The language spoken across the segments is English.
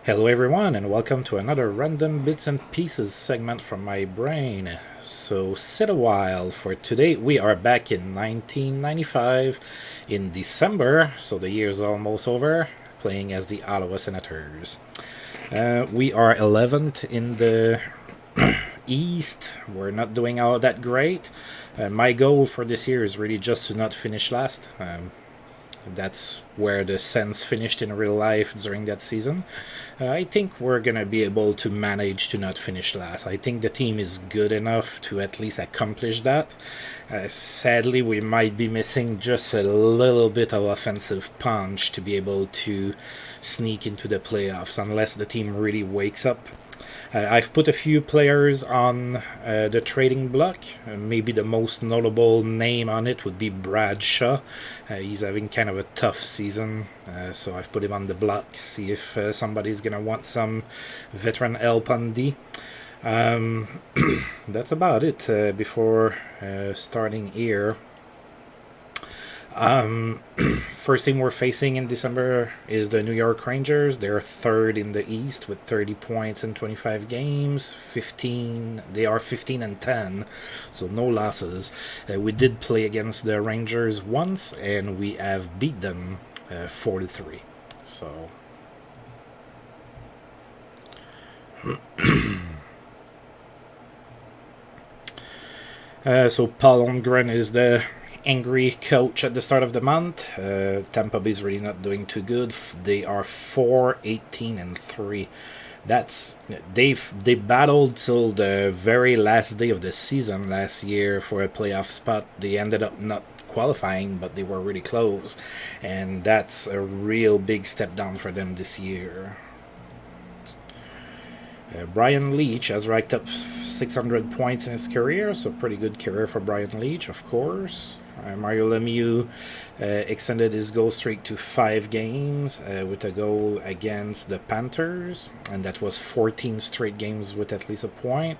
Hello everyone and welcome to another random bits and pieces segment from my brain. So sit a while, for today we are back in 1995 in December, so the year's almost over, playing as the Ottawa Senators. We are 11th in the East. We're not doing all that great. My goal for this year is really just to not finish last. That's where the Sens finished in real life during that season. I think we're gonna be able to manage to not finish last. I think the team is good enough to at least accomplish that. Sadly, we might be missing just a little bit of offensive punch to be able to sneak into the playoffs unless the team really wakes up. I've put a few players on the trading block. Maybe the most notable name on it would be Bradshaw. He's having kind of a tough season, so I've put him on the block. See if somebody's gonna want some veteran help on D. That's about it before starting here. First team we're facing in December is the New York Rangers. They're third in the East with 30 points in 25 games. 15. They are 15 and 10, so no losses. We did play against the Rangers once, and we have beat them 4-3. So. So Paul Holmgren is the angry coach at the start of the month. Tampa Bay is really not doing too good. They are 4-18-3. That's they battled till the very last day of the season last year for a playoff spot. They ended up not qualifying, but they were really close, and that's a real big step down for them this year. Brian Leach has racked up 600 points in his career, so pretty good career for Brian Leach, of course. Mario Lemieux extended his goal streak to 5 games with a goal against the Panthers, and that was 14 straight games with at least a point.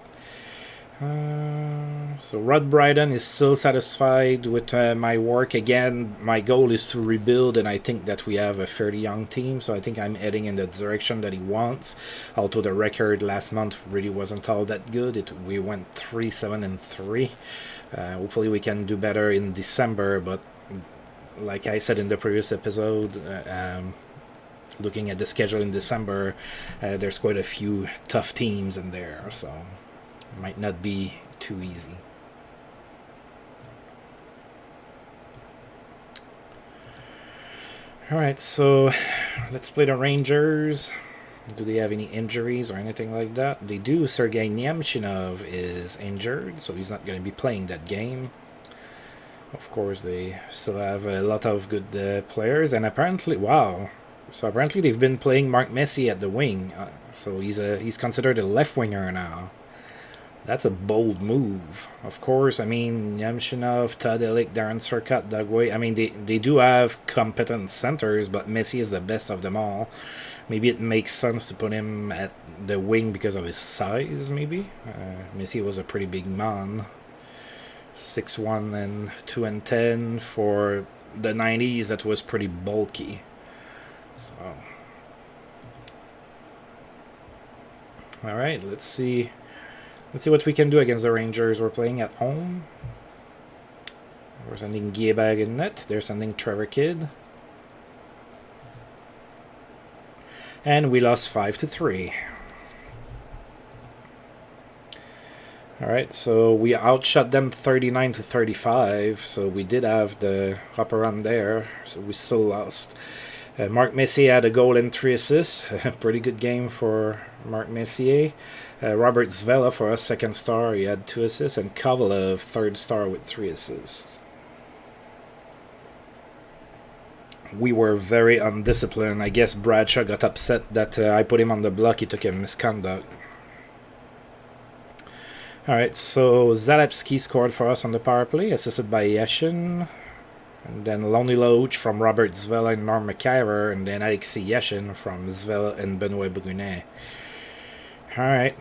So Rod Brydon is still satisfied with my work. Again, my goal is to rebuild, and I think that we have a fairly young team, so I think I'm heading in the direction that he wants. Although the record last month really wasn't all that good. We went 3-7-3. Hopefully we can do better in December, but like I said in the previous episode, looking at the schedule in December, there's quite a few tough teams in there, so might not be too easy. Alright, so let's play the Rangers. Do they have any injuries or anything like that? They do. Sergei Niemchinov is injured, so he's not going to be playing that game. Of course, they still have a lot of good players, and apparently, wow. So apparently they've been playing Mark Messier at the wing, so he's considered a left winger now. That's a bold move. Of course, I mean, Yamshinov, Tadelik, Darren Surkat, Dagway. I mean, they do have competent centers, but Messi is the best of them all. Maybe it makes sense to put him at the wing because of his size, maybe. Messi was a pretty big man. 6'1" and 2'10". For the 90s, that was pretty bulky. So. Alright, let's see. Let's see what we can do against the Rangers. We're playing at home. We're sending Giebag in net. They're sending Trevor Kidd. And we lost 5-3. Alright, so we outshot them 39-35. So we did have the upper run there. So we still lost. Mark Messier had a goal and 3 assists. Pretty good game for Mark Messier. Robert Zvela for us, second star, he had 2 assists, and Kovalev, third star with 3 assists. We were very undisciplined. I guess Bradshaw got upset that I put him on the block. He took a misconduct. Alright, so Zalewski scored for us on the power play, assisted by Yashin. And then Lonely Loach from Robert Zvela and Norm McIver, and then Alexei Yashin from Zvela and Benoit Brunet. Alright.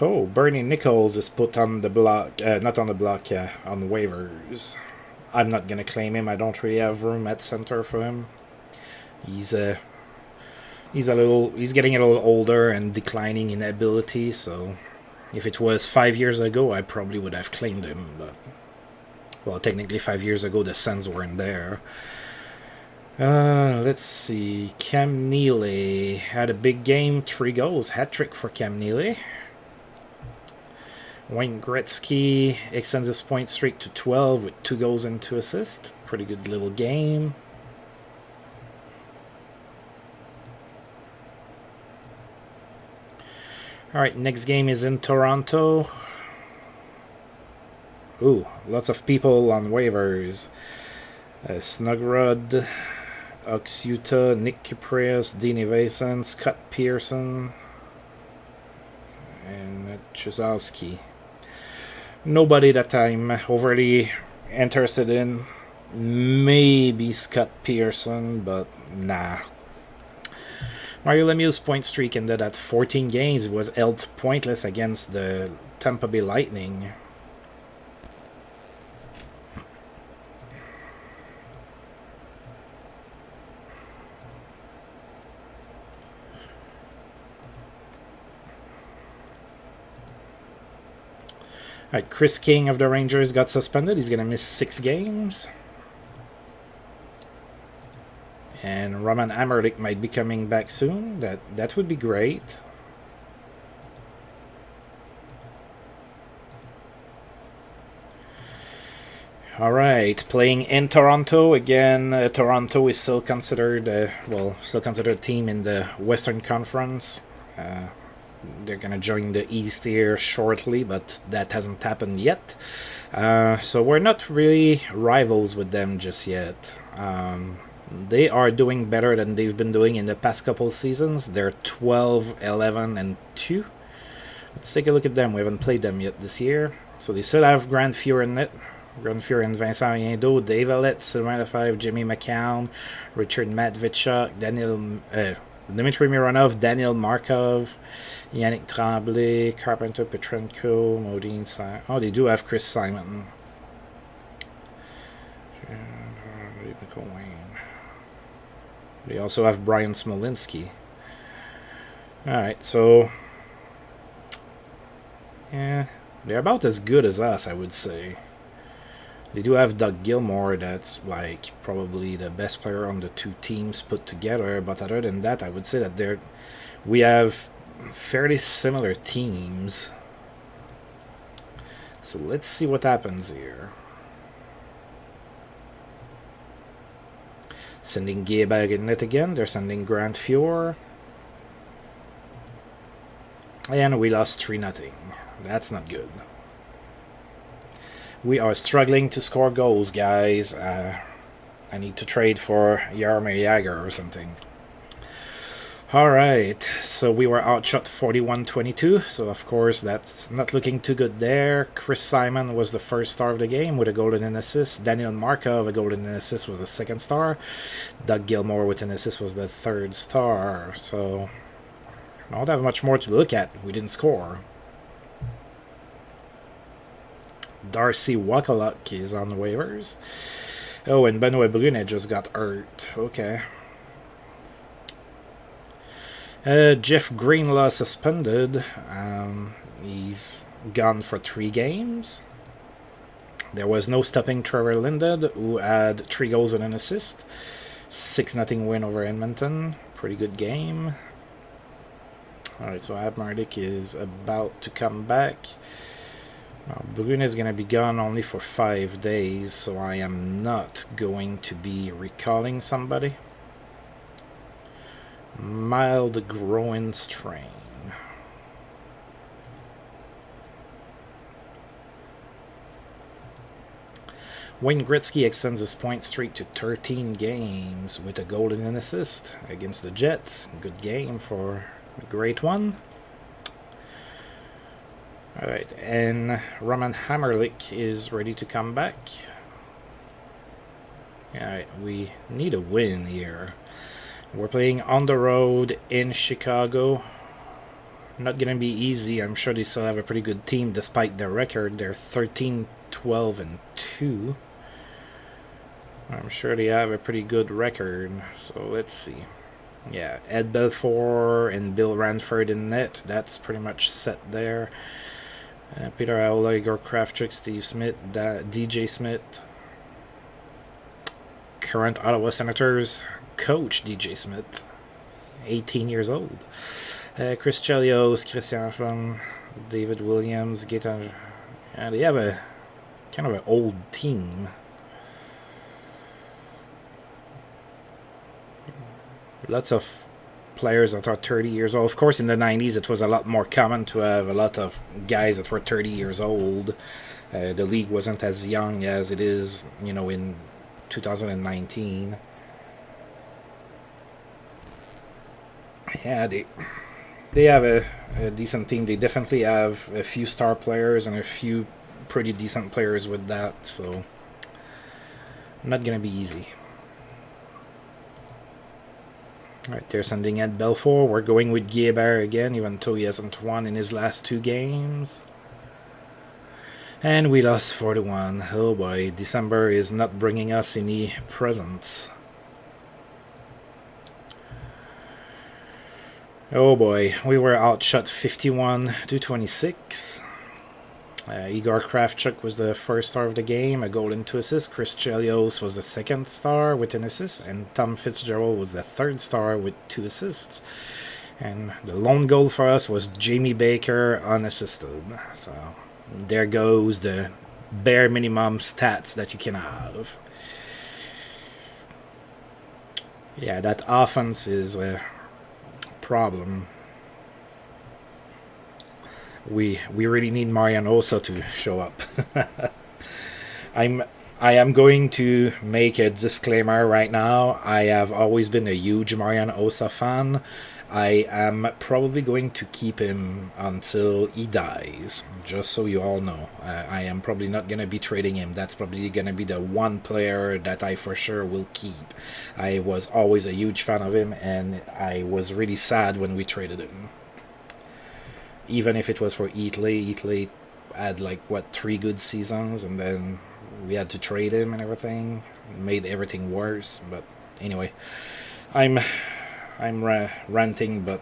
Oh, Bernie Nichols is put on the block, not on the block, on waivers. I'm not gonna claim him. I don't really have room at center for him. He's getting a little older and declining in ability. So if it was 5 years ago, I probably would have claimed him. But well, technically 5 years ago the Sens weren't there. Let's see. Cam Neely had a big game, 3 goals, hat trick for Cam Neely. Wayne Gretzky extends his point streak to 12 with 2 goals and 2 assists. Pretty good little game. Alright, next game is in Toronto. Ooh, lots of people on waivers. Snugrod, Oxuta, Nick Kiprias, Dean Evason, Scott Pearson, and Chuzowski. Nobody that I'm overly interested in. Maybe Scott Pearson, but nah. Mario Lemieux's point streak ended at 14 games. It was held pointless against the Tampa Bay Lightning. Alright, Chris King of the Rangers got suspended. He's going to miss 6 games. And Roman Amerlik might be coming back soon. That would be great. Alright, playing in Toronto. Again, Toronto is still considered, still considered a team in the Western Conference. They're going to join the East here shortly, but that hasn't happened yet. So we're not really rivals with them just yet. They are doing better than they've been doing in the past couple seasons. They're 12, 11, and 2. Let's take a look at them. We haven't played them yet this year. So they still have Grand Fuhrer in it. Grand Fuhrer and Vincent Riendo, Dave Allett, Sylvain Lefebvre, Jimmy McCown, Richard Matvichuk, Dmitry Mironov, Daniel Markov, Yannick Tremblay, Carpenter, Petrenko, Modine Simon. Oh, they do have Chris Simon. They also have Brian Smolinski. Alright, so yeah, they're about as good as us, I would say. They do have Doug Gilmour, that's like probably the best player on the 2 teams put together, but other than that, I would say that we have fairly similar teams. So let's see what happens here. Sending Gieberg in it again. They're sending Grand Fuhrer. And we lost 3-0. That's not good. We are struggling to score goals, guys. I need to trade for Jaromir Jagr or something. Alright, so we were outshot 41-22, so of course that's not looking too good there. Chris Simon was the first star of the game with a goal and an assist. Daniel Markov, a goal and an assist, was the second star. Doug Gilmour with an assist was the third star. So I don't have much more to look at. We didn't score. Darcy Wakaluk is on the waivers. Oh, and Benoit Brunet just got hurt. Okay. Jeff Greenlaw suspended. He's gone for 3 games. There was no stopping Trevor Linden, who had 3 goals and an assist. 6-0 win over Edmonton. Pretty good game. Alright, so Abmardik is about to come back. Brunet is going to be gone only for 5 days, so I am not going to be recalling somebody. Mild groin strain. Wayne Gretzky extends his point streak to 13 games with a goal and an assist against the Jets. Good game for a great one. Alright, and Roman Hammerlich is ready to come back. Alright, we need a win here. We're playing on the road in Chicago. Not going to be easy. I'm sure they still have a pretty good team despite their record. They're 13, 12, and 2. I'm sure they have a pretty good record. So let's see. Yeah, Ed Belfour and Bill Ranford in net. That's pretty much set there. Peter Aola, Igor Kravchuk, Steve Smith, DJ Smith. Current Ottawa Senators coach DJ Smith, 18 years old. Chris Chelios, Christian Flum, David Williams, Gaetan. They have a kind of an old team. Lots of players that are 30 years old. Of course, in the 90s, it was a lot more common to have a lot of guys that were 30 years old. The league wasn't as young as it is, in 2019. Yeah, they have a decent team. They definitely have a few star players and a few pretty decent players with that, so not gonna be easy. Alright, they're sending Ed Belfour. We're going with Guilbert again, even though he hasn't won in his last 2 games. And we lost 4-1. Oh boy, December is not bringing us any presents. Oh boy, we were outshot 51-26. Igor Kravchuk was the first star of the game, a goal and 2 assists. Chris Chelios was the second star with an assist, and Tom Fitzgerald was the third star with 2 assists. And the lone goal for us was Jamie Baker unassisted. So there goes the bare minimum stats that you can have. Yeah, that offense is a problem. We really need Marian Osa to show up. I am going to make a disclaimer right now. I have always been a huge Marian Osa fan. I am probably going to keep him until he dies, just so you all know. I am probably not going to be trading him. That's probably going to be the one player that I for sure will keep. I was always a huge fan of him, and I was really sad when we traded him. Even if it was for Eatley. Eatley had 3 good seasons, and then we had to trade him and everything. It made everything worse. But anyway, I'm ranting, but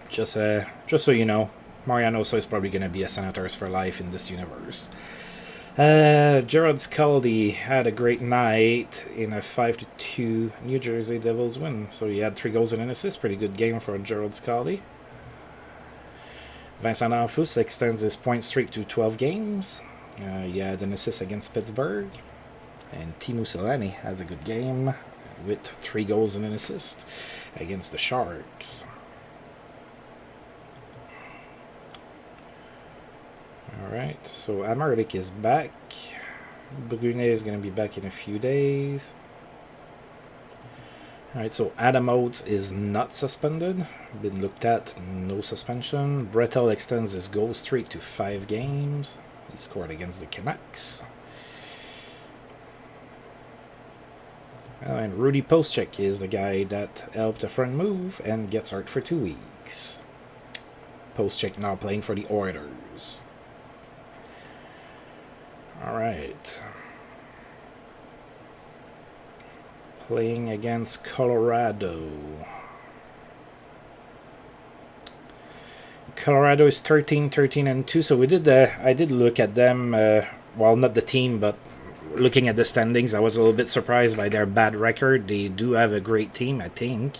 just so you know, Marian Osa is probably going to be a Senators for life in this universe. Gerard Scaldi had a great night in a 5-2 New Jersey Devils win. So he had 3 goals and an assist. Pretty good game for Gerard Scaldi. Vincent D'Anfous extends his point streak to 12 games. He had an assist against Pittsburgh. And Teemu Selanne has a good game with 3 goals and an assist against the Sharks. Alright, so Amarlik is back. Brunet is going to be back in a few days. Alright, so Adam Oates is not suspended. Been looked at, no suspension. Brettel extends his goal streak to 5 games. He scored against the Canucks. And Rudy Postchek is the guy that helped a friend move and gets hurt for 2 weeks. Postchek now playing for the Oilers. Alright. Playing against Colorado. Colorado is 13-13-2, so I did look at them, well, not the team, but looking at the standings, I was a little bit surprised by their bad record. They do have a great team, I think.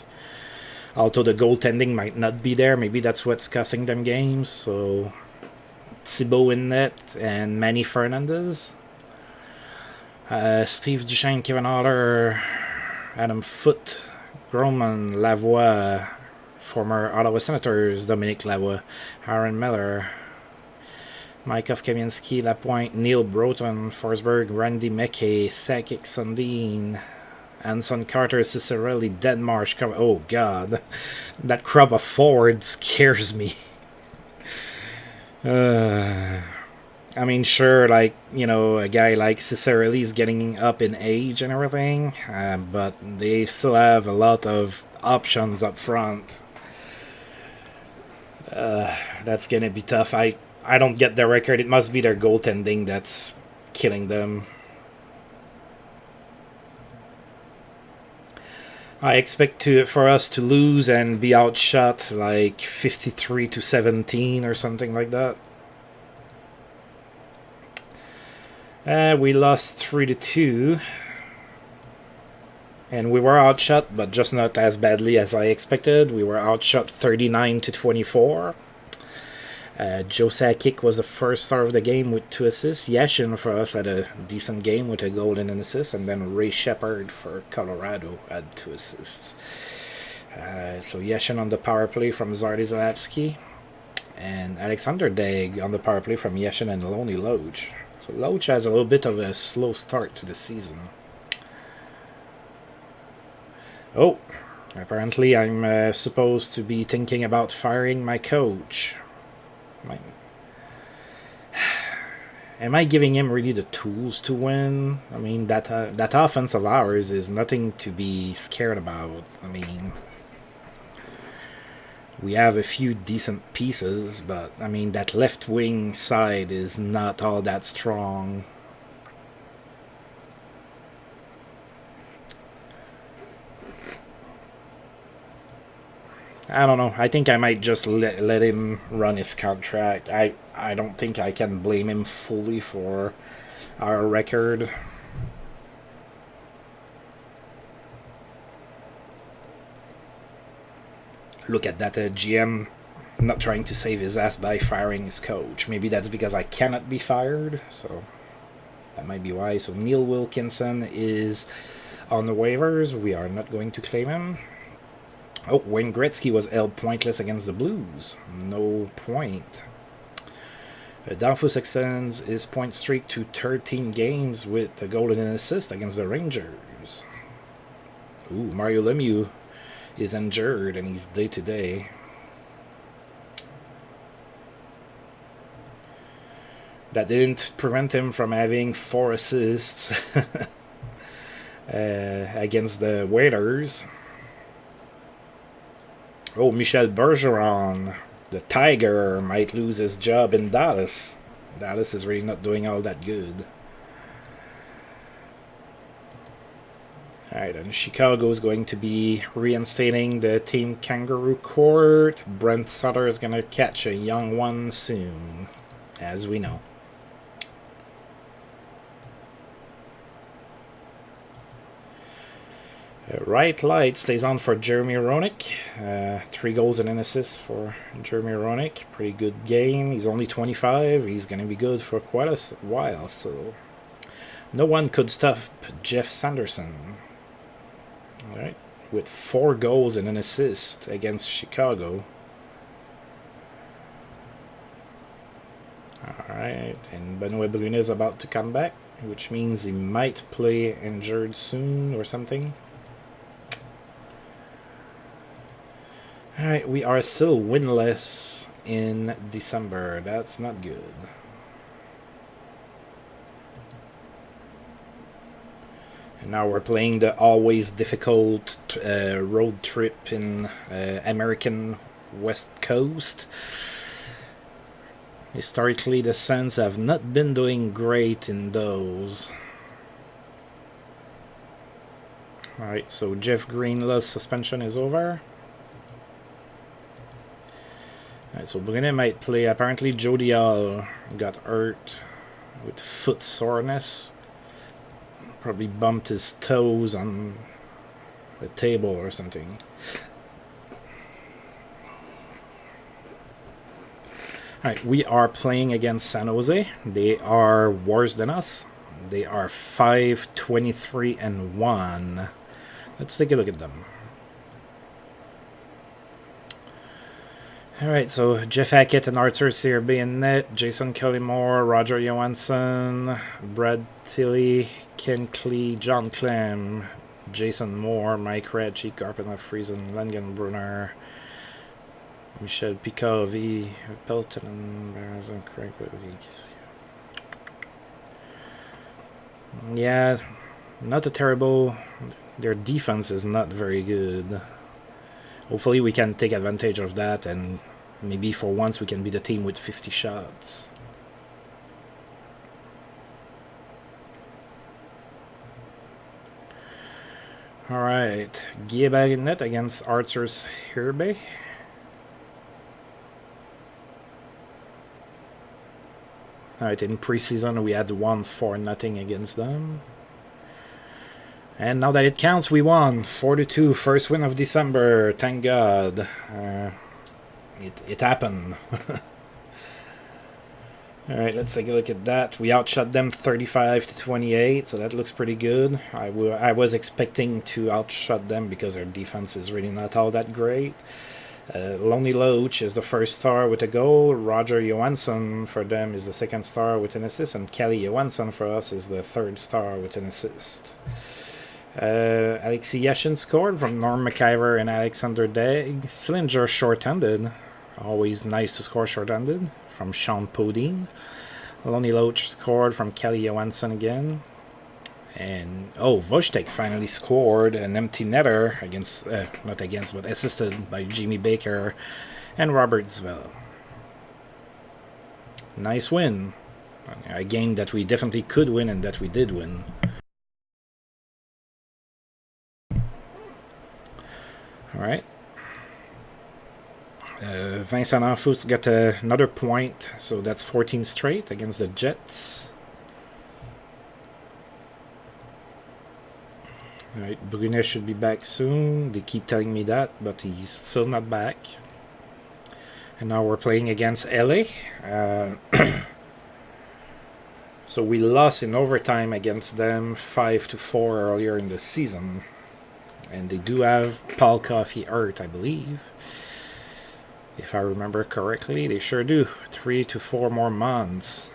Although the goaltending might not be there, maybe that's what's costing them games. So Thibault in net and Manny Fernandez. Steve Duchesne, Kevin Otter, Adam Foote, Groman, Lavoie, former Ottawa Senators, Dominique Lavoie, Aaron Miller, Maikov Kaminsky, Lapointe, Neil Broughton, Forsberg, Randy Mekay, Sakic Sundin, Anson Carter, Cicerelli, Denmarsh. Oh god, that crop of forwards scares me. I mean, sure, a guy like Cicerelli is getting up in age and everything, but they still have a lot of options up front. That's gonna be tough. I don't get their record. It must be their goaltending that's killing them. I expect for us to lose and be outshot like 53-17 or something like that. We lost 3-2. And we were outshot, but just not as badly as I expected. We were outshot 39-24. Joe Sakic was the first star of the game with 2 assists. Yashin for us had a decent game with a goal and an assist. And then Ray Shepard for Colorado had 2 assists. So Yashin on the power play from Zardy Zalapski. And Alexander Degg on the power play from Yashin and Loney Loach. So Loach has a little bit of a slow start to the season. Oh, apparently I'm supposed to be thinking about firing my coach. Am I giving him really the tools to win? I mean, that offense of ours is nothing to be scared about. I mean, we have a few decent pieces, but I mean, that left wing side is not all that strong. I don't know. I think I might just let him run his contract. I don't think I can blame him fully for our record. Look at that GM not trying to save his ass by firing his coach. Maybe that's because I cannot be fired, so that might be why. So Neil Wilkinson is on the waivers. We are not going to claim him. Oh, Wayne Gretzky was held pointless against the Blues. No point. Danfus extends his point streak to 13 games with a goal and an assist against the Rangers. Ooh, Mario Lemieux is injured and he's day-to-day. That didn't prevent him from having 4 assists against the Waiters. Oh, Michel Bergeron, the Tiger, might lose his job in Dallas. Dallas is really not doing all that good. Alright, and Chicago is going to be reinstating the Team Kangaroo Court. Brent Sutter is going to catch a young one soon, as we know. Right light stays on for Jeremy Roenick. 3 goals and an assist for Jeremy Roenick. Pretty good game. He's only 25. He's going to be good for quite a while. So no one could stop Jeff Sanderson. All right, with 4 goals and an assist against Chicago. All right, and Benoit Brunet is about to come back, which means he might play injured soon or something. Alright, we are still winless in December. That's not good. And now we're playing the always difficult road trip in American West Coast. Historically, the Sens have not been doing great in those. Alright, so Jeff Greenlaw's suspension is over. Alright, so Brunet might play. Apparently Jody Hall got hurt with foot soreness. Probably bumped his toes on the table or something. Alright, we are playing against San Jose. They are worse than us. They are 5-23-1. Let's take a look at them. Alright, so Jeff Hackett and Arthur Searby in net, Jason Cullimore, Roger Johansson, Brad Tilley, Ken Klee, John Clem, Jason Moore, Mike Ratchie, Carpenter Friesen, Langenbrunner, Michel Picovi, Pelton, and Barazan, Craig. Yeah, not a terrible. Their defense is not very good. Hopefully we can take advantage of that and maybe for once we can be the team with 50 shots. Alright, Guillemard in net against Arthur's Herbe. Alright, in preseason we had won 4-0 against them. And now that it counts, we won 4-2, first win of December, thank God. It happened. Alright, let's take a look at that. We outshot them 35-28, so that looks pretty good. I was expecting to outshot them because their defense is really not all that great. Lonely Loach is the first star with a goal. Roger Johansson for them is the second star with an assist. And Kelly Johansson for us is the third star with an assist. Alexei Yashin scored from Norm McIver and Alexander Degg. Sillinger short-handed. Always nice to score short-handed from Sean Podine. Lonely Loach scored from Kelly Johansson again. And Wojtek finally scored an empty netter against, not against, but assisted by Jimmy Baker and Robert Zvel. Nice win. A game that we definitely could win and that we did win. Alright. Vincent Anfout's got another point, so that's 14 straight against the Jets. Alright, Brunet should be back soon. They keep telling me that, but he's still not back. And now we're playing against LA. So we lost in overtime against them 5-4 earlier in the season. And they do have Paul Coffey hurt, I believe. If I remember correctly, they sure do. 3 to 4 more months.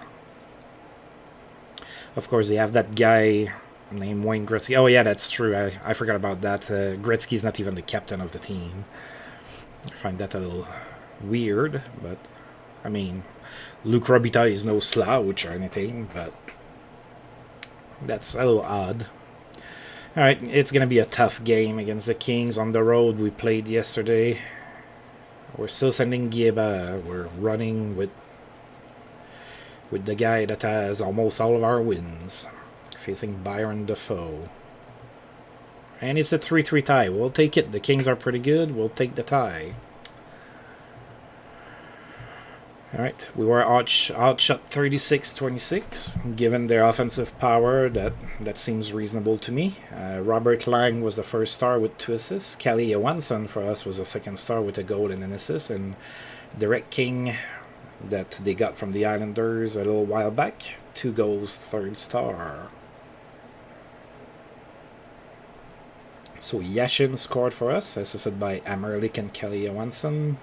Of course, they have that guy named Wayne Gretzky. Oh, yeah, that's true. I forgot about that. Gretzky's not even the captain of the team. I find that a little weird, but I mean, Luc Robitaille is no slouch or anything, but that's a little odd. Alright, it's going to be a tough game against the Kings on the road. We played yesterday. We're still sending Guillemard. We're running with the guy that has almost all of our wins. Facing Byron Defoe. And it's a 3-3 tie. We'll take it. The Kings are pretty good. We'll take the tie. Alright, we were outshot 36-26. Given their offensive power, that seems reasonable to me. Robert Lang was the first star with 2 assists. Kelly Johansson for us was the second star with a goal and an assist. And Derek King, that they got from the Islanders a little while back, 2 goals, third star. So Yashin scored for us, assisted by Amerlik and Kelly Johansson.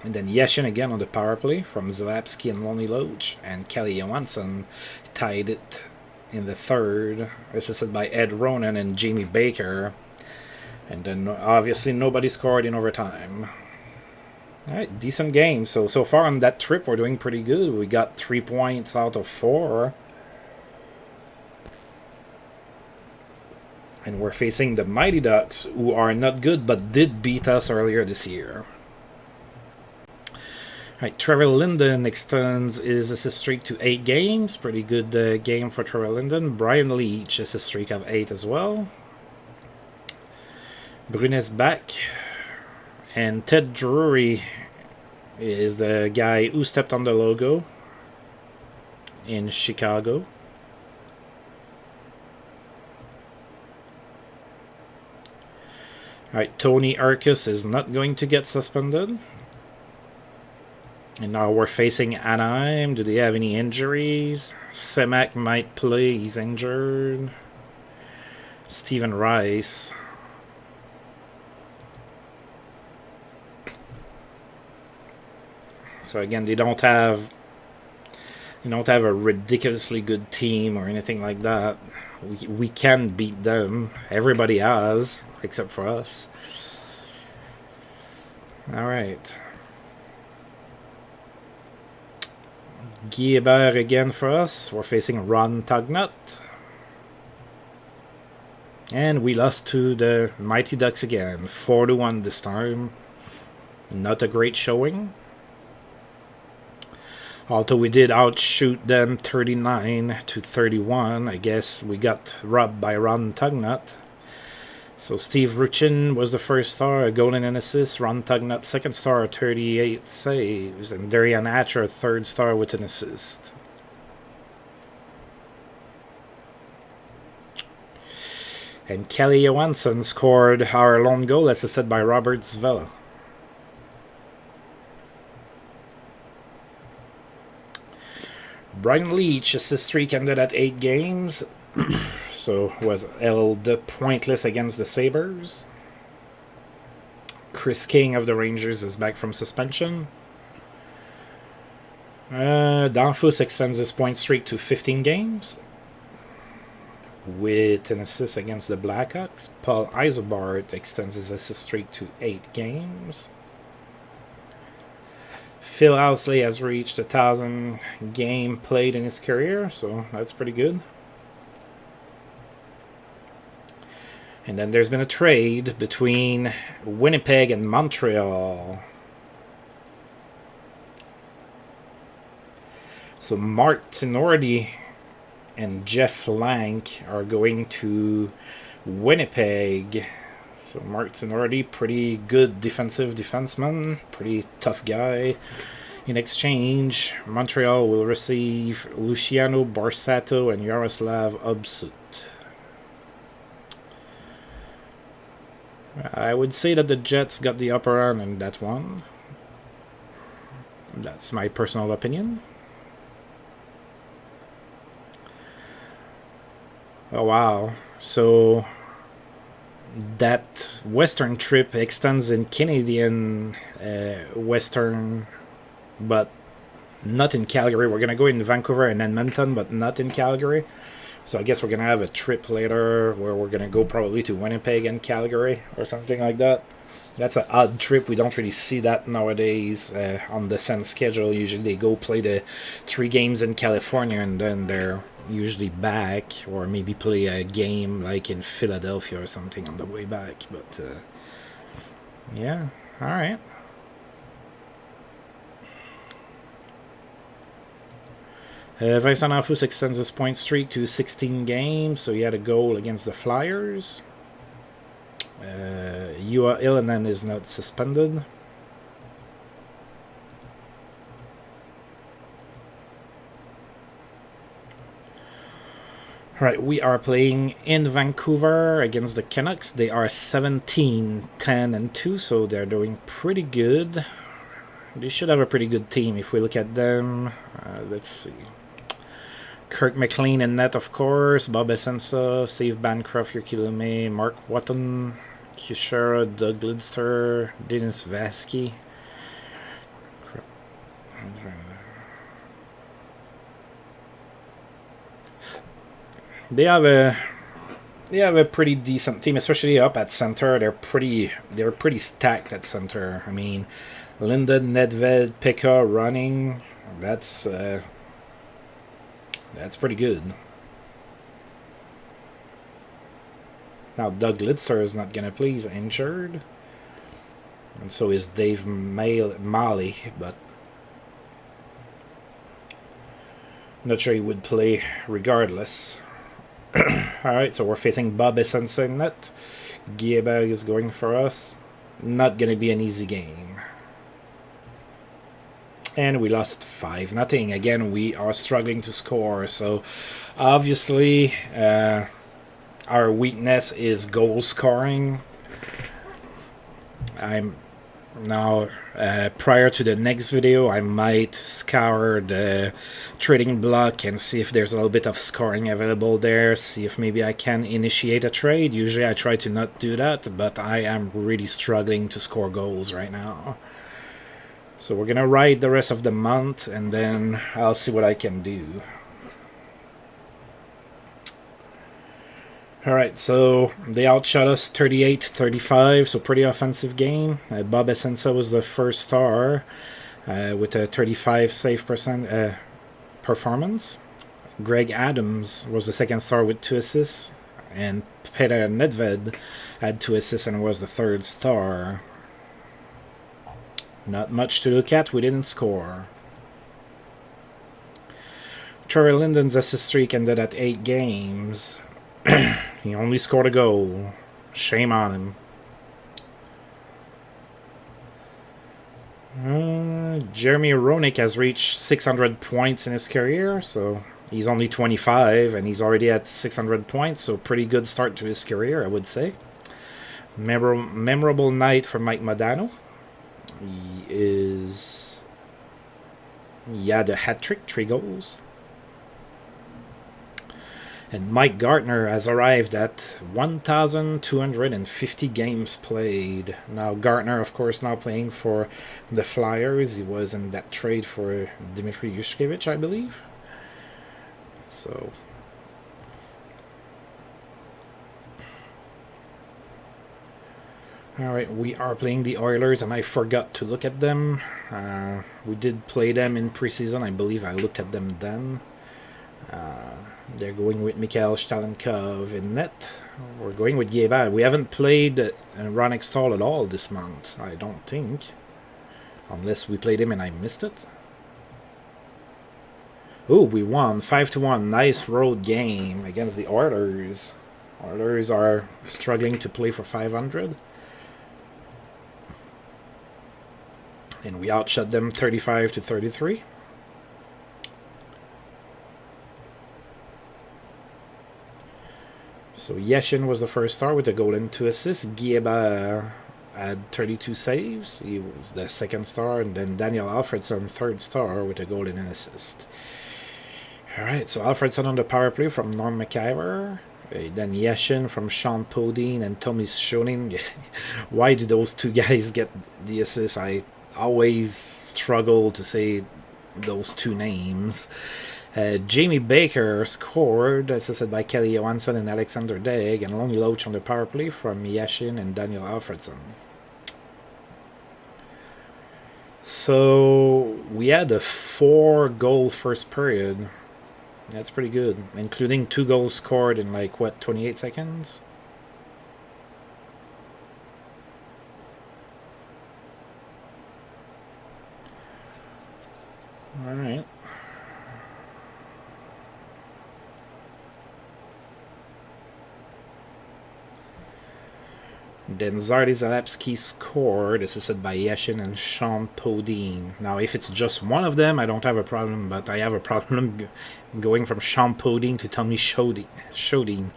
And then Yashin again on the power play from Zalapsky and Lonely Loach. And Kelly Johansson tied it in the third, assisted by Ed Ronan and Jamie Baker. And then obviously nobody scored in overtime. Alright, decent game. So far on that trip we're doing pretty good. We got 3 points out of 4. And we're facing the Mighty Ducks, who are not good but did beat us earlier this year. Alright, Trevor Linden extends his assist streak to 8 games. Pretty good game for Trevor Linden. Brian Leach is a streak of 8 as well. Brunet's back. And Ted Drury is the guy who stepped on the logo in Chicago. Alright, Tony Arcus is not going to get suspended. And now we're facing Anaheim. Do they have any injuries? Semak might play. He's injured. Stephen Rice. So again, they don't have a ridiculously good team or anything like that. We can beat them. Everybody has, except for us. All right. Guillemard again for us. We're facing Ron Tognut. And we lost to the Mighty Ducks again. 4-1 this time. Not a great showing. Although we did outshoot them 39-31. I guess we got robbed by Ron Tognut. So Steve Ruchin was the first star, a goal and an assist. Ron Tugnut, second star, 38 saves. And Darian Hatcher, third star with an assist. And Kelly Johansson scored our lone goal, assisted by Robert Zvella. Brian Leach, assist streak ended at 8 games. So was held pointless against the Sabres. Chris King of the Rangers is back from suspension. Danfus extends his point streak to 15 games with an assist against the Blackhawks. Paul Isobart extends his assist streak to 8 games. Phil Housley has reached 1,000 game played in his career, so that's pretty good. And then there's been a trade between Winnipeg and Montreal. So Mark Tinordi and Jeff Lank are going to Winnipeg. So Mark Tinordi, pretty good defensive defenseman, pretty tough guy. In exchange, Montreal will receive Luciano Borsato and Yaroslav Obsut. I would say that the Jets got the upper hand in that one. That's my personal opinion. Oh wow. So that Western trip extends in Canadian Western, but not in Calgary. We're going to go in Vancouver and Edmonton, but not in Calgary. So I guess we're going to have a trip later where we're going to go probably to Winnipeg and Calgary or something like that. That's an odd trip. We don't really see that nowadays on the Sens schedule. Usually they go play the 3 games in California and then they're usually back, or maybe play a game like in Philadelphia or something on the way back. But yeah, all right. Vincent Anfus extends his point streak to 16 games, so he had a goal against the Flyers. Juha Ilinen is not suspended. Alright, we are playing in Vancouver against the Canucks. They are 17, 10, and 2, so they're doing pretty good. They should have a pretty good team if we look at them. Let's see. Kirk McLean in net, of course. Bob Essensa, Steve Bancroft, Yerky Lume, Mark Watton, Kushera, Doug Lidster, Dennis Vasky. They have a pretty decent team, especially up at center. They're pretty stacked at center. I mean, Linden, Nedved, Pekka running. That's pretty good. Now Doug Lidster is not gonna play. He's injured, and so is Dave Malley, but I'm not sure he would play regardless. Alright, so we're facing Bob Essensa in net. Gieberg is going for us. Not going to be an easy game. And we lost 5-0. Again, we are struggling to score. So, obviously, our weakness is goal scoring. Now, prior to the next video, I might scour the trading block and see if there's a little bit of scoring available there, see if maybe I can initiate a trade. Usually I try to not do that, but I am really struggling to score goals right now. So we're gonna ride the rest of the month and then I'll see what I can do. Alright, so they outshot us 38-35, so pretty offensive game. Bob Essensa was the first star with a 35 save performance. Greg Adams was the second star with 2 assists. And Peter Nedved had 2 assists and was the third star. Not much to look at, we didn't score. Trevor Linden's assist streak ended at 8 games. He only scored a goal. Shame on him. Jeremy Roenick has reached 600 points in his career, so he's only 25 and he's already at 600 points, so pretty good start to his career, I would say. Memorable night for Mike Modano. He had a hat trick, 3 goals. And Mike Gartner has arrived at 1,250 games played. Now, Gartner, of course, now playing for the Flyers. He was in that trade for Dmitry Yushkevich, I believe. So, alright, we are playing the Oilers, and I forgot to look at them. We did play them in preseason. I believe I looked at them then. They're going with Mikhail Stalenkov in net. We're going with Guébert. We haven't played Ron Extall at all this month, I don't think. Unless we played him and I missed it. Oh, we won 5-1. Nice road game against the Oilers. Oilers are struggling to play for 500. And we outshot them 35-33. So Yashin was the first star with a goal and 2 assists. Guébert had 32 saves. He was the second star. And then Daniel Alfredson, third star, with a goal and an assist. Alright, so Alfredson on the power play from Norm McIver. Then Yashin from Sean Podine and Tommy Schoening. Why do those two guys get the assist? I always struggle to say those two names. Jamie Baker scored, assisted by Kelly Johansson and Alexander Degg, and Lonnie Loach on the power play from Yashin and Daniel Alfredson. So we had a 4-goal first period. That's pretty good, including 2 goals scored in 28 seconds? Alright. Then Zardy Zalapski scored, assisted by Yashin and Sean Podine. Now, if it's just one of them, I don't have a problem, but I have a problem going from Sean Podine to Tommy Shodine.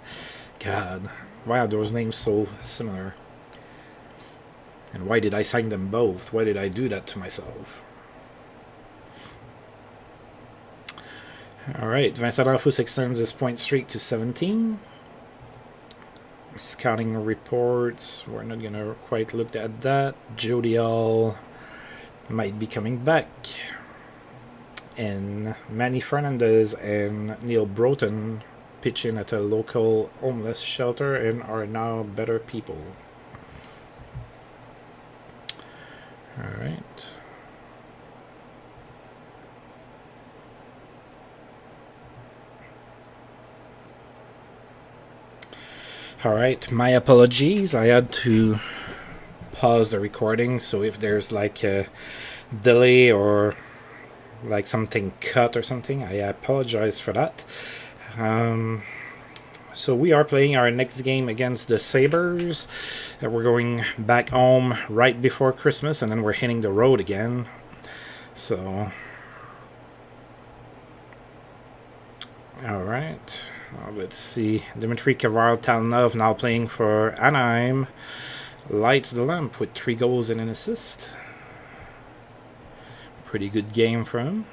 God, why are those names so similar? And why did I sign them both? Why did I do that to myself? Alright, Vincent Arfus extends his point streak to 17. Scouting reports, we're not going to quite look at that. Jody Hall might be coming back. And Manny Fernandez and Neil Broughton pitch in at a local homeless shelter and are now better people. Alright. Alright, my apologies. I had to pause the recording, so if there's a delay or something cut or something, I apologize for that. So we are playing our next game against the Sabres. We're going back home right before Christmas, and then we're hitting the road again. So, alright. Let's see. Dmitry Kavarl-Talnov now playing for Anaheim. Lights the lamp with 3 goals and an assist. Pretty good game for him.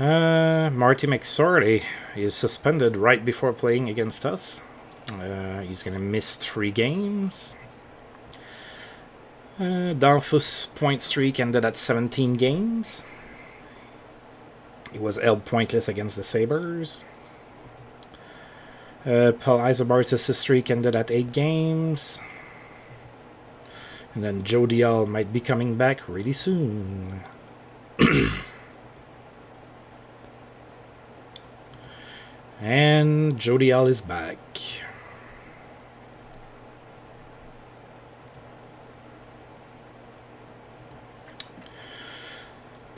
Marty McSorley is suspended right before playing against us. He's going to miss 3 games. Danfus' point streak ended at 17 games. He was held pointless against the Sabres. Paul Eisenbart's assist streak ended at 8 games. And then Joe Dial might be coming back really soon. And Joe Dial is back.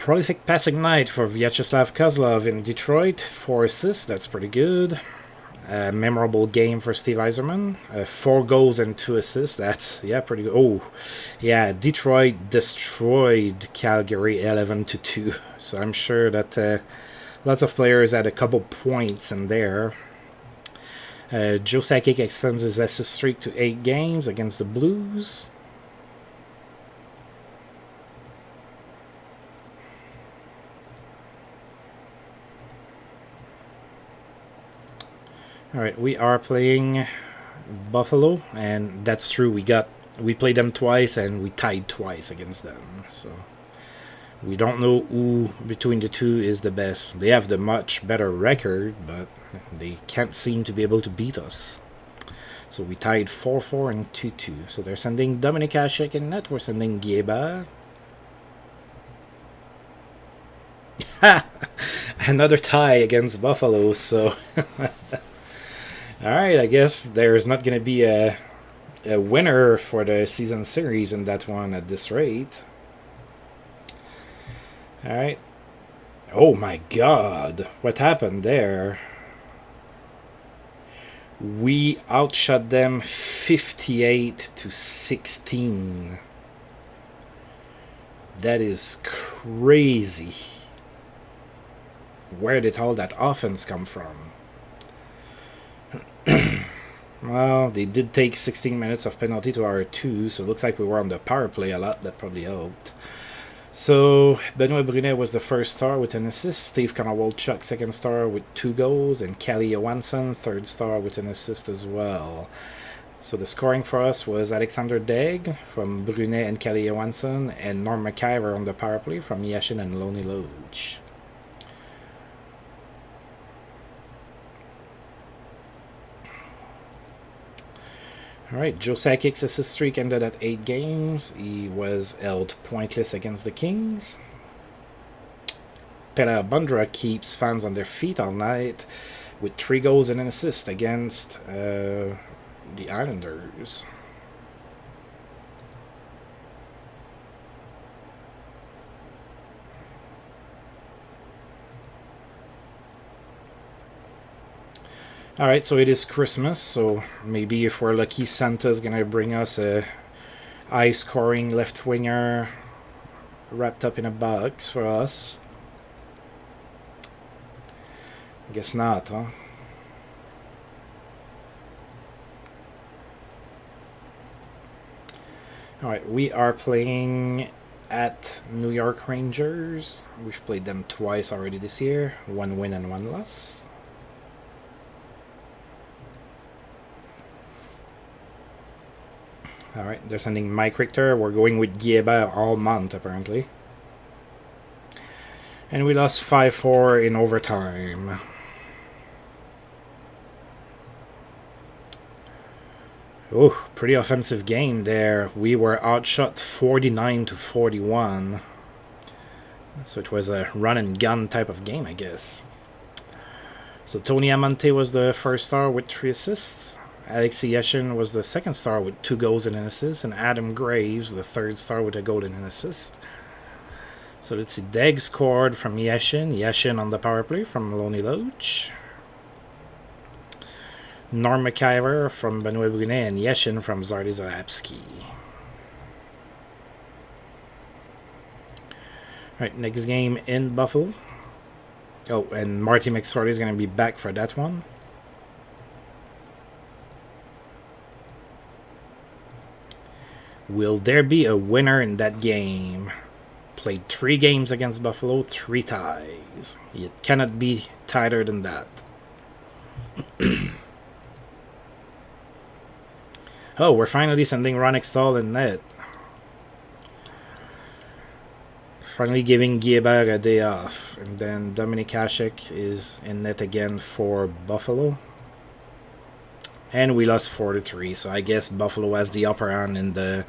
Prolific passing night for Vyacheslav Kozlov in Detroit. 4 assists, that's pretty good. Memorable game for Steve Yzerman. 4 goals and 2 assists, that's, yeah, pretty good. Oh, yeah, Detroit destroyed Calgary 11-2. So I'm sure that lots of players had a couple points in there. Joe Sakic extends his assist streak to 8 games against the Blues. Alright, we are playing Buffalo, and that's true, we played them twice and we tied twice against them, so we don't know who between the two is the best. They have the much better record, but they can't seem to be able to beat us. So we tied 4-4 and 2-2. So they're sending Dominik Hasek in net, we're sending Gueba. Another tie against Buffalo, so alright, I guess there's not going to be a winner for the season series in that one at this rate. Alright. Oh my god. What happened there? We outshot them 58-16. That is crazy. Where did all that offense come from? Well, they did take 16 minutes of penalty to our 2, so it looks like we were on the power play a lot. That probably helped. So, Benoit Brunet was the first star with an assist, Steve Konowalchuk second star with 2 goals, and Kalle Johansson third star with an assist as well. So the scoring for us was Alexander Degg from Brunet and Kalle Johansson, and Norm McIver on the power play from Yashin and Loney Loge. Alright, Joe Sakic's assist streak ended at 8 games. He was held pointless against the Kings. Pera Bundra keeps fans on their feet all night with 3 goals and an assist against the Islanders. Alright, so it is Christmas, so maybe if we're lucky, Santa's gonna bring us a high-scoring left winger wrapped up in a box for us. Guess not, huh? Alright, we are playing at New York Rangers. We've played them twice already this year. 1 win and 1 loss. Alright, they're sending Mike Richter. We're going with Gueba all month, apparently. And we lost 5-4 in overtime. Oh, pretty offensive game there. We were outshot 49-41. So it was a run and gun type of game, I guess. So Tony Amante was the first star with 3 assists. Alexei Yashin was the second star with 2 goals and an assist, and Adam Graves the third star with a goal and an assist. So let's see, Degg scored from Yashin on the power play from Loney Loge. Norm McIver from Benoit Brunet, and Yashin from Zardy Zarabski. Alright, next game in Buffalo. Oh, and Marty McSorley is going to be back for that one. Will there be a winner in that game? Played 3 games against Buffalo, 3 ties. It cannot be tighter than that. Oh, we're finally sending Ron Extall in net. Finally giving Gueba a day off. And then Dominik Hasek is in net again for Buffalo. And we lost 4-3, so I guess Buffalo has the upper hand in the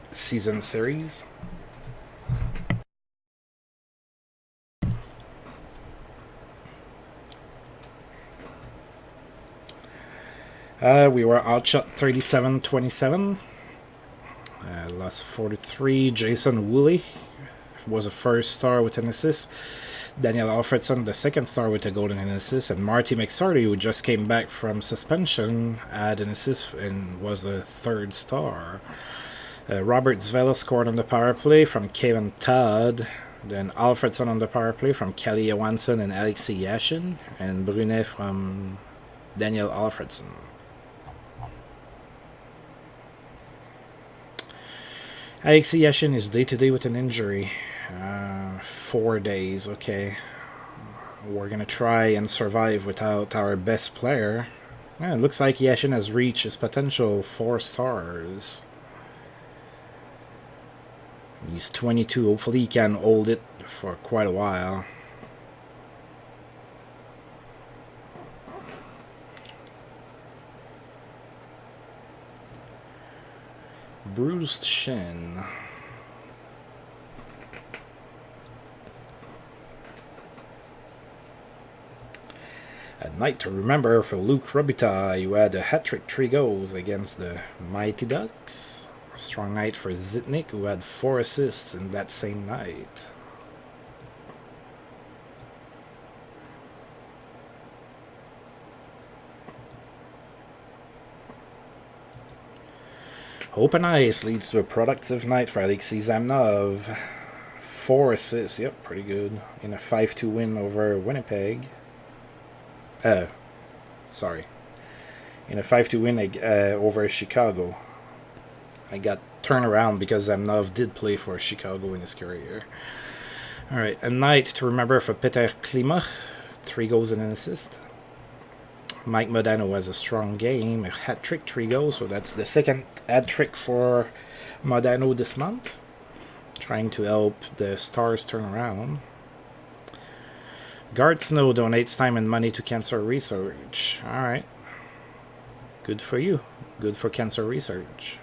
season series. We were outshot 37-27. Lost 4-3. Jason Woolley was a first star with an assist. Daniel Alfredson, the second star with a goal and an assist. And Marty McSorley, who just came back from suspension, had an assist and was a third star. Robert Zvela scored on the power play from Kevin Todd. Then Alfredson on the power play from Kelly Johansson and Alexei Yashin. And Brunet from Daniel Alfredson. Alexei Yashin is day-to-day with an injury. 4 days, okay. We're going to try and survive without our best player. It looks like Yashin has reached his potential 4 stars. He's 22. Hopefully he can hold it for quite a while. Bruised shin. A night to remember for Luke Robitaille, who had a hat-trick 3 goals against the Mighty Ducks. A strong night for Zitnik, who had 4 assists in that same night. Open ice leads to a productive night for Alexei Zamnov. 4 assists, yep, pretty good. In a 5-2 win over Winnipeg. Sorry. In a 5-2 win over Chicago. I got turned around because Zamnov did play for Chicago in his career. Alright, a night to remember for Peter Klima. 3 goals and an assist. Mike Modano has a strong game, a hat-trick, 3 goals, so that's the second hat-trick for Modano this month. Trying to help the Stars turn around. Gard Snow donates time and money to cancer research. Alright. Good for you. Good for cancer research.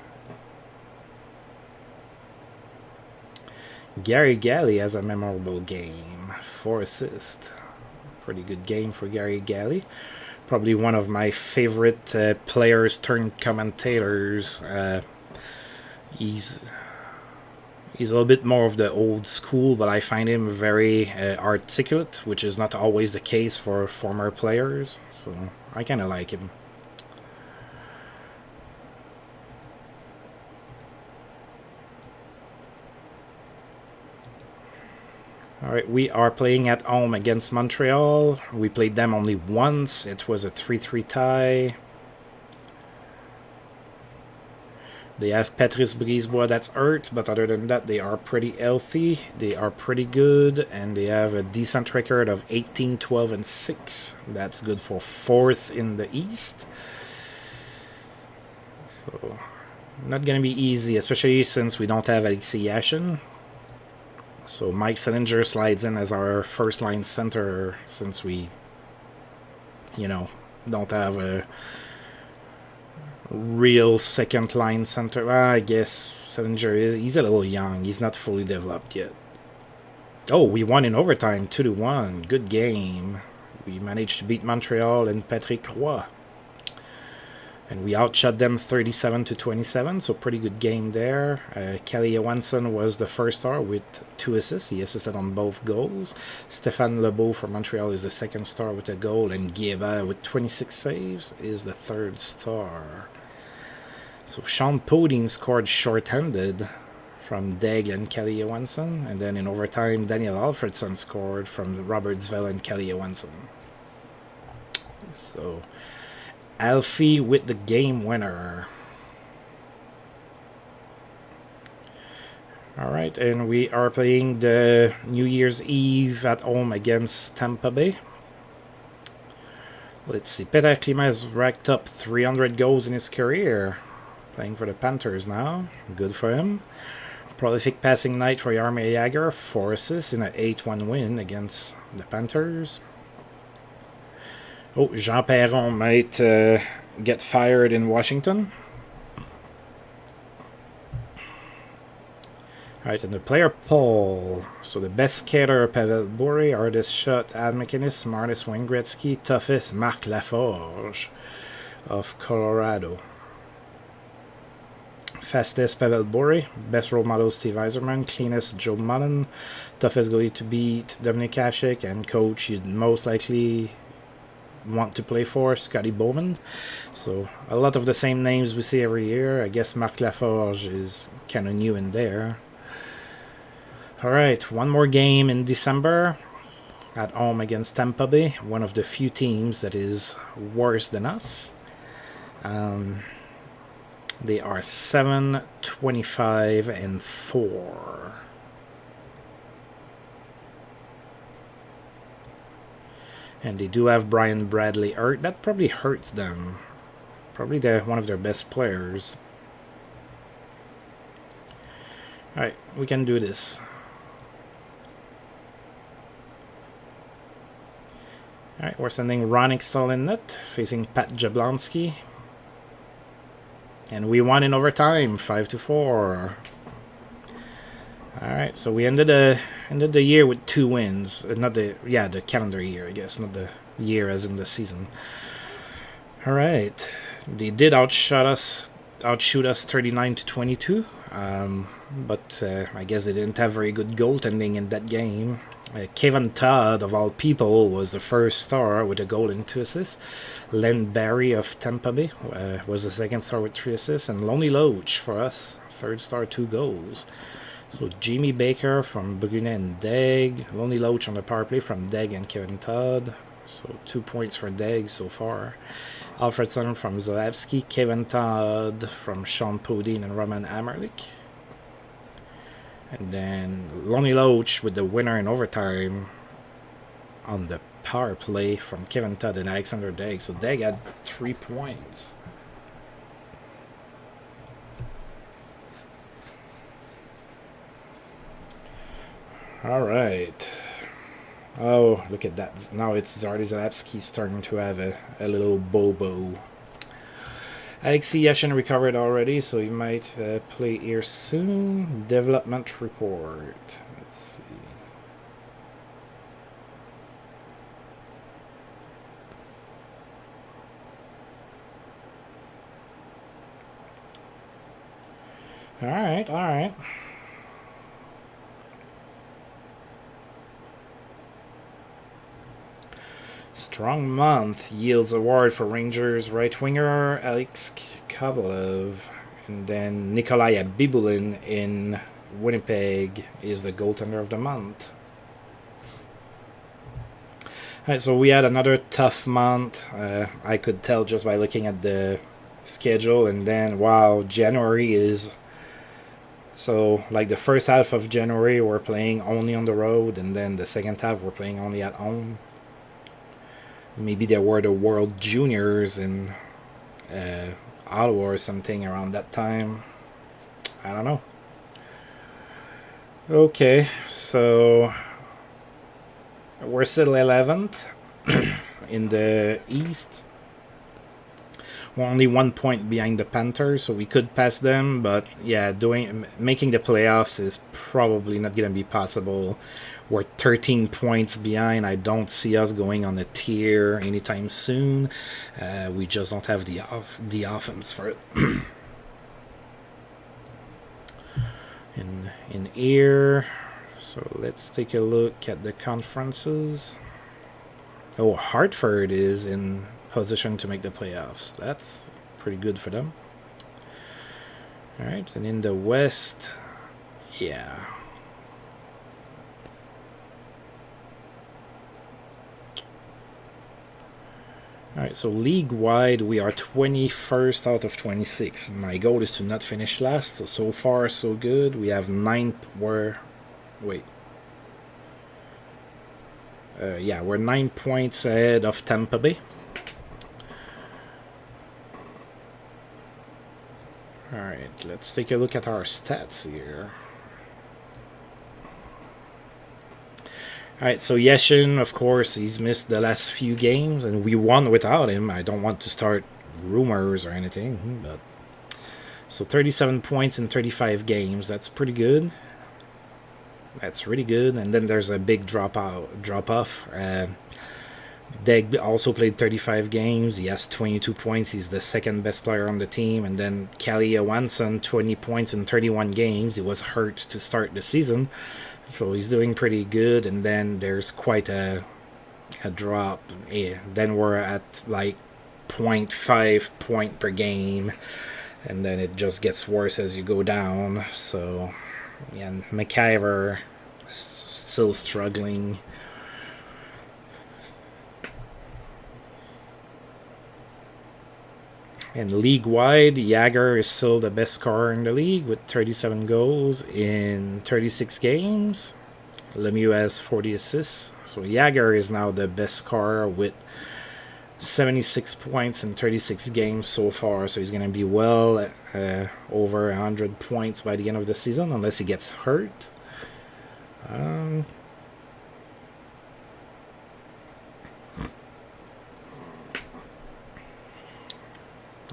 Gary Galley has a memorable game. 4 assists. Pretty good game for Gary Galley. Probably one of my favorite players turned commentators. He's a little bit more of the old school, but I find him very articulate, which is not always the case for former players. So I kind of like him. Alright, we are playing at home against Montreal. We played them only once. It was a 3-3 tie. They have Patrice Brisebois that's hurt, but other than that, they are pretty healthy. They are pretty good, and they have a decent record of 18, 12, and 6. That's good for 4th in the East. So, not going to be easy, especially since we don't have Alexei Yashin. So Mike Selinger slides in as our first line center since we, don't have a real second line center. Well, I guess Selinger, he's a little young. He's not fully developed yet. Oh, we won in overtime, 2-1. Good game. We managed to beat Montreal and Patrick Roy. And we outshot them 37-27, so pretty good game there. Kelly Johansson was the first star with 2 assists. He assisted on both goals. Stéphane Lebeau for Montreal is the second star with a goal, and Guébert with 26 saves is the third star. So Sean Podine scored short-handed from Daigle and Kelly Johansson, and then in overtime, Daniel Alfredson scored from Robert Zvela and Kelly Johansson. So Alfie with the game winner. Alright, and we are playing the New Year's Eve at home against Tampa Bay. Let's see, Peter Klima has racked up 300 goals in his career. Playing for the Panthers now. Good for him. Prolific passing night for Jaromir Jagr. 4 assists in an 8-1 win against the Panthers. Oh, Jean Perron might get fired in Washington. Alright, and the player poll. So the best skater, Pavel Bure. Hardest shot, Al McInnes. Smartest, Wayne Gretzky. Toughest, Marc Laforge of Colorado. Fastest Pavel Bure, best role model Steve Eiserman, cleanest Joe Mullen, toughest goalie to beat Dominik Hasek, and coach you'd most likely want to play for Scotty Bowman. So a lot of the same names we see every year. I guess Marc Laforge is kind of new in there. Alright, one more game in December at home against Tampa Bay, one of the few teams that is worse than us. They are 7-25-4. And they do have Brian Bradley hurt. That probably hurts them. Probably one of their best players. Alright, we can do this. Alright, we're sending Ron Extall in net, facing Pat Jablonski. And we won in overtime, 5-4. Alright, so we ended the year with 2 wins. The calendar year, I guess, not the year as in the season. Alright. They did outshoot us 39-22. But I guess they didn't have very good goaltending in that game. Kevin Todd, of all people, was the first star with a goal and 2 assists. Len Barry of Tampa Bay was the second star with 3 assists. And Lonnie Loach for us, third star, 2 goals. So Jamie Baker from Brunet and Degg. Lonnie Loach on the power play from Degg and Kevin Todd. So 2 points for Degg so far. Alfredson from Zalewski. Kevin Todd from Sean Podine and Roman Amerlik. And then Lonnie Loach with the winner in overtime on the power play from Kevin Todd and Alexander Degg. So Degg had 3 points. Alright. Oh, look at that. Now it's Zardy Zalewski starting to have a little bobo. Alexei Yashin recovered already, so he might play here soon. Development report. Let's see. Alright. Strong month yields award for Rangers right winger Alex Kovalev, and then Nikolai Bibulin in Winnipeg is the goaltender of the month. Alright, so we had another tough month. I could tell just by looking at the schedule, and then wow, January is so like the first half of January we're playing only on the road, and then the second half we're playing only at home. Maybe there were the World Juniors in Ottawa or something around that time. I don't know. Okay, so we're still 11th in the East. We're only 1 point behind the Panthers, so we could pass them. But yeah, making the playoffs is probably not going to be possible. We're 13 points behind. I don't see us going on a tier anytime soon. We just don't have the offense for it. in here. So let's take a look at the conferences. Oh, Hartford is in position to make the playoffs. That's pretty good for them. All right, and in the West, yeah. Alright, so league-wide, we are 21st out of 26. My goal is to not finish last, so far so good. We have 9... we're 9 points ahead of Tampa Bay. Alright, let's take a look at our stats here. Alright, so Yashin, of course, he's missed the last few games, and we won without him. I don't want to start rumors or anything, but... So 37 points in 35 games, that's pretty good. That's really good, and then there's a big drop-off. Deg also played 35 games. He has 22 points. He's the second best player on the team. And then Kalle Johansson, 20 points in 31 games. He was hurt to start the season, so he's doing pretty good. And then there's quite a drop. Then we're at like 0.5 point per game, and then it just gets worse as you go down. So, yeah, McIver still struggling. And league-wide, Jagger is still the best scorer in the league with 37 goals in 36 games. Lemieux has 40 assists. So Jagger is now the best scorer with 76 points in 36 games so far. So he's going to be well over 100 points by the end of the season, unless he gets hurt.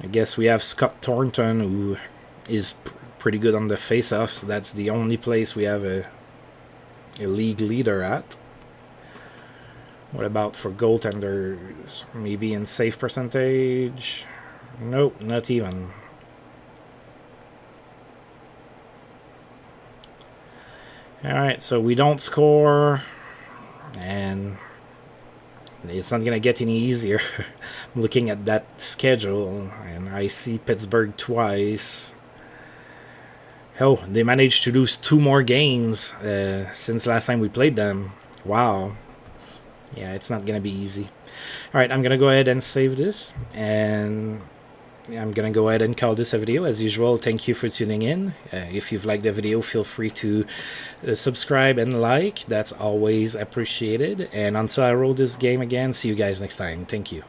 I guess we have Scott Thornton, who is pretty good on the face-offs. That's the only place we have a league leader at. What about for goaltenders? Maybe in save percentage? Nope, not even. Alright, so we don't score, and it's not going to get any easier. I'm looking at that schedule, and I see Pittsburgh twice. Oh, they managed to lose 2 more games since last time we played them. Wow. Yeah, it's not going to be easy. Alright, I'm going to go ahead and save this, and I'm going to go ahead and call this a video. As usual, thank you for tuning in. If you've liked the video, feel free to subscribe and like. That's always appreciated. And until I roll this game again, see you guys next time. Thank you.